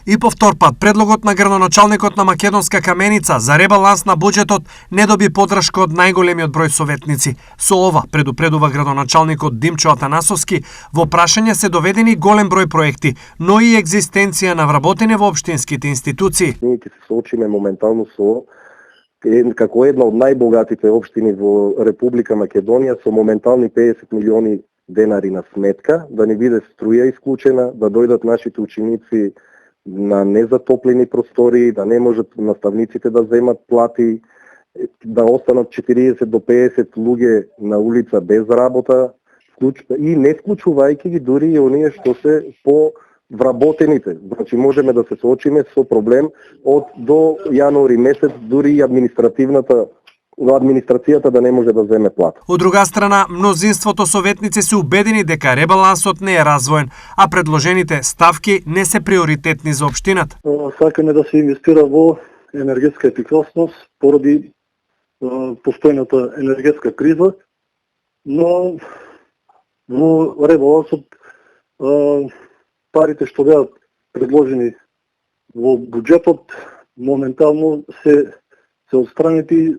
И по втор пат, предлогот на градоначалникот на Македонска Каменица за ребаланс на буџетот не доби поддршка од најголемиот број советници. Со ова, предупредува градоначалникот Димчо Атанасовски, во прашање се доведени голем број проекти, но и екзистенција на вработење во општинските институции. Ние ќе се соочиме моментално со како една од најбогатите општини во Република Македонија со моментални 50 милиони денари на сметка, да не биде струја исклучена, да дојдат нашите ученици на незатоплени простори, да не можат наставниците да земат плати, да останат 40 до 50 луѓе на улица без работа, и не вклучувајќи ги дури и оние што се по вработените. Значи можеме да се соочиме со проблем од до јануари месец, дури и администрацијата да не може да земе плата. Од друга страна, мнозинството советници се убедени дека ребалансот не е развоен, а предложените ставки не се приоритетни за општината. Сакаме да се инвестира во енергетска ефикасност поради постојната енергетска криза, но во ребалансот парите што беа предложени во буџетот моментално се отстранети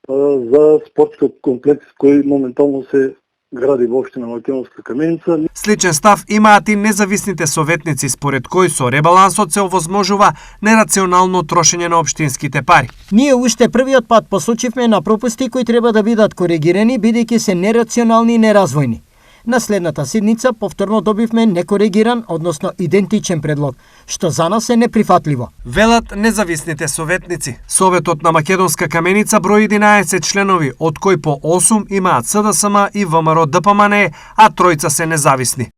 за спортскиот комплекс кој моментално се гради во општина Македонска Каменица. Сличен став имаат и независните советници, според кои со ребалансот се овозможува нерационално трошење на општинските пари. Ние уште првиот пат посочивме на пропусти кои треба да бидат коригирани бидејќи се нерационални и неразвојни. На следната седница повторно добивме некоригиран, односно идентичен предлог, што за нас е неприфатливо. Велат независните советници. Советот на Македонска Каменица брои 11 членови, од кои по 8 имаат СДСМ и ВМРО ДПМНЕ, а тројца се независни.